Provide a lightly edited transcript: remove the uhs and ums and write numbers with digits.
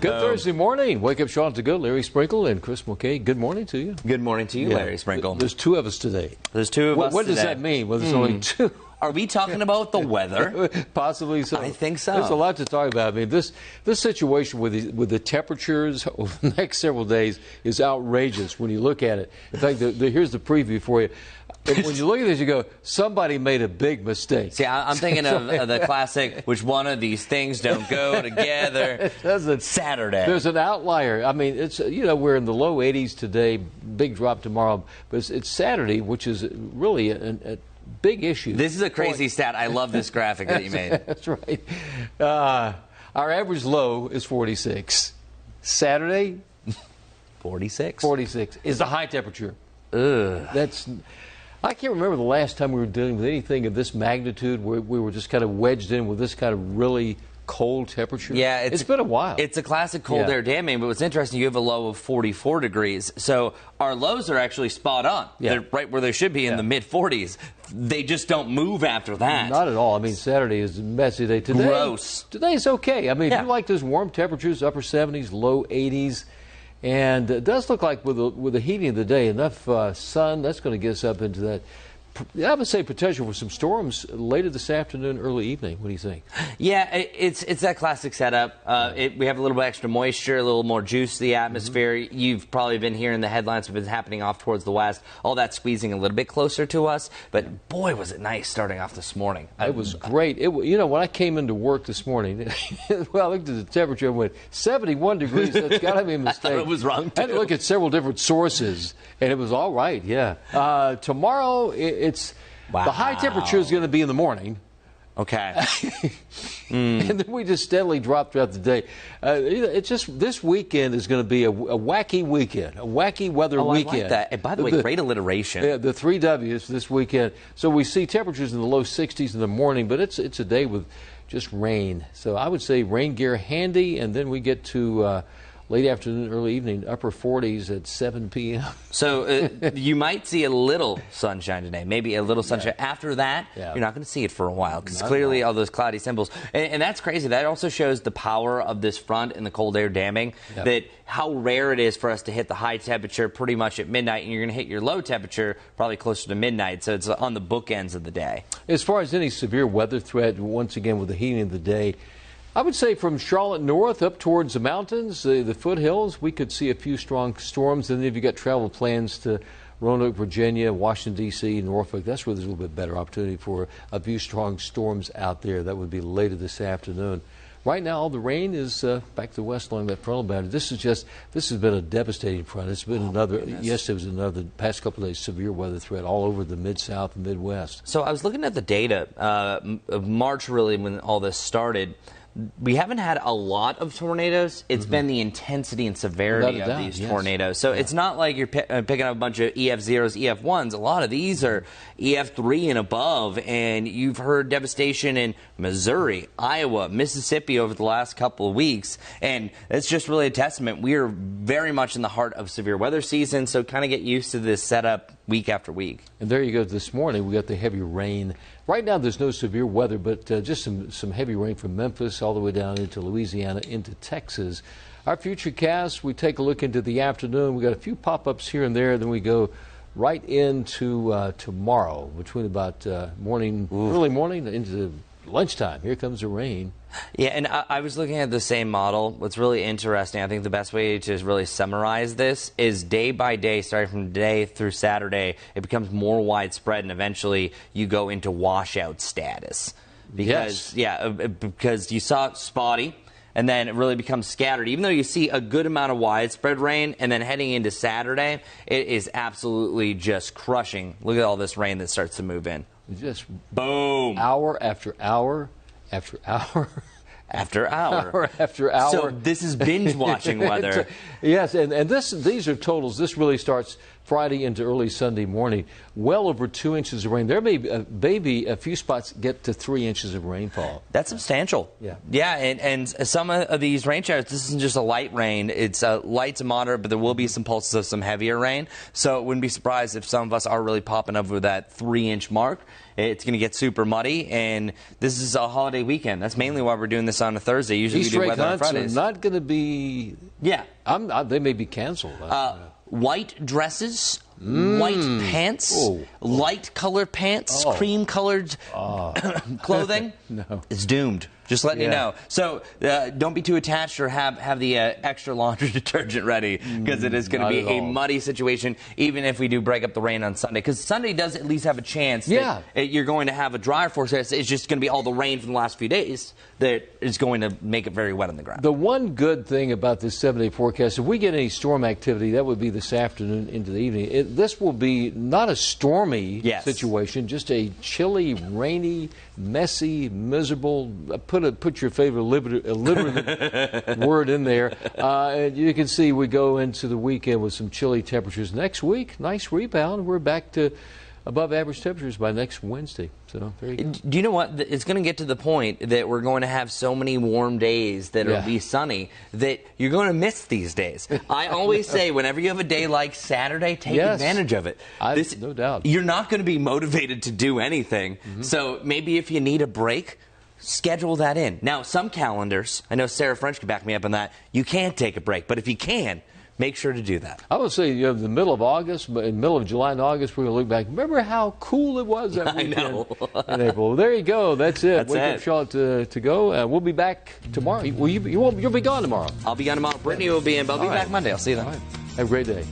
Good Thursday morning. Wake up, Sean to go. Larry Sprinkle and Chris Mulcahy. Good morning to you. Good morning to you, Larry Sprinkle. There's two of us today. There's two of us What does today. that mean? Well, there's only two. Are we talking about the weather? Possibly so. I think so. There's a lot to talk about. I mean, this situation with the temperatures over the next several days is outrageous when you look at it. In fact, here's the preview for you. When you look at this, you go, somebody made a big mistake. See, I'm thinking of the classic, which one of these things don't go together? It doesn't. Saturday. There's an outlier. I mean, it's we're in the low 80s today, big drop tomorrow, but it's Saturday, which is really a big issue. This is a crazy stat. I love this graphic that you made. That's right. Our average low is 46. Saturday, 46? 46 is the high temperature. Ugh. I can't remember the last time we were dealing with anything of this magnitude where we were just kind of wedged in with this kind of really cold temperature. Yeah, it's been a while. It's a classic cold air damming, but what's interesting, you have a low of 44 degrees. So our lows are actually spot on. Yeah. They're right where they should be in the mid-40s. They just don't move after that. Not at all. I mean, Saturday is a messy day. Gross. Today's okay. I mean, if you like those warm temperatures, upper 70s, low 80s, and it does look like with the heating of the day, enough sun, that's going to get us up into that. I would say potential for some storms later this afternoon, early evening. What do you think? Yeah, it's that classic setup. We have a little bit extra moisture, a little more juice to the atmosphere. You've probably been hearing the headlines have been happening off towards the west. All that squeezing a little bit closer to us. But boy, was it nice starting off this morning. It was great. When I came into work this morning, well, I looked at the temperature and went 71 degrees. That's got to be a mistake. I thought it was wrong too. I had to look at several different sources, and it was all right. Yeah. Tomorrow. The high temperature is going to be in the morning. Okay. And then we just steadily drop throughout the day. It's just this weekend is going to be a wacky weekend, a wacky weather weekend. I like that. And by the way, great alliteration. Yeah, the 3 W's this weekend. So we see temperatures in the low 60s in the morning, but it's a day with just rain. So I would say rain gear handy, and then we get to late afternoon, early evening, upper 40s at 7 p.m. So you might see a little sunshine today, maybe a little sunshine. After that, you're not going to see it for a while because clearly all those cloudy symbols. And that's crazy. That also shows the power of this front and the cold air damming, that how rare it is for us to hit the high temperature pretty much at midnight, and you're going to hit your low temperature probably closer to midnight. So it's on the bookends of the day. As far as any severe weather threat, once again, with the heating of the day, I would say from Charlotte north up towards the mountains, the foothills, we could see a few strong storms. And then if you got travel plans to Roanoke, Virginia, Washington, D.C., Norfolk, that's where there's a little bit better opportunity for a few strong storms out there. That would be later this afternoon. Right now, all the rain is back to the west along that frontal boundary. This has been a devastating front. It's been it was another past couple of days severe weather threat all over the Mid-South and Midwest. So I was looking at the data of March, really, when all this started. We haven't had a lot of tornadoes. It's been the intensity and severity of these tornadoes. So it's not like you're picking up a bunch of EF0s, EF1s. A lot of these are EF3 and above. And you've heard devastation in Missouri, Iowa, Mississippi over the last couple of weeks. And it's just really a testament. We are very much in the heart of severe weather season. So kind of get used to this setup week after week. And there you go. This morning we got the heavy rain. Right now there's no severe weather, but just some heavy rain from Memphis all the way down into Louisiana, into Texas. Our futurecast, we take a look into the afternoon. We got a few pop-ups here and there. Then we go right into tomorrow between about early morning into lunchtime. Here comes the rain. Yeah, and I was looking at the same model. What's really interesting, I think the best way to really summarize this is day by day, starting from today through Saturday, it becomes more widespread, and eventually you go into washout status. Because, because you saw spotty, and then it really becomes scattered. Even though you see a good amount of widespread rain, and then heading into Saturday, it is absolutely just crushing. Look at all this rain that starts to move in. Just boom. Hour after hour after hour. After hour. Hour after hour. So this is binge watching weather. Yes, and these are totals. This really starts Friday into early Sunday morning. Well over 2 inches of rain. There may be a few spots get to 3 inches of rainfall. That's substantial. Yeah. Yeah, and some of these rain showers, this isn't just a light rain. It's light to moderate, but there will be some pulses of some heavier rain. So it wouldn't be surprised if some of us are really popping over that 3-inch mark. It's going to get super muddy, and this is a holiday weekend. That's mainly why we're doing this on a Thursday. Usually Easter we do weather on Fridays. Are not going to be. Yeah. They may be canceled. White dresses, white pants, light-colored pants, cream-colored clothing. No. It's doomed. Just letting you know. So don't be too attached or have the extra laundry detergent ready, because it is going to be a muddy situation, even if we do break up the rain on Sunday. Because Sunday does at least have a chance that you're going to have a drier forecast. It's just going to be all the rain from the last few days that is going to make it very wet on the ground. The one good thing about this 7-day forecast, if we get any storm activity, that would be this afternoon into the evening. This will be not a stormy situation, just a chilly, rainy, messy, miserable. Put your favorite alliterative word in there. And you can see we go into the weekend with some chilly temperatures. Next week, nice rebound. We're back to above average temperatures by next Wednesday. So very good. Do you know what? It's going to get to the point that we're going to have so many warm days that it'll be sunny that you're going to miss these days. I always say, whenever you have a day like Saturday, take advantage of it. No doubt. You're not going to be motivated to do anything. So maybe if you need a break, schedule that in. Now, some calendars, I know Sarah French can back me up on that, you can't take a break. But if you can, make sure to do that. I would say you have the middle of August, but in the middle of July and August, we're going to look back. Remember how cool it was that weekend in April? Well, there you go. That's it. Wake up Charlotte to go. We'll be back tomorrow. You'll be gone tomorrow. I'll be gone tomorrow. Brittany will be in, but I'll be back Monday. I'll see you then. Have a great day.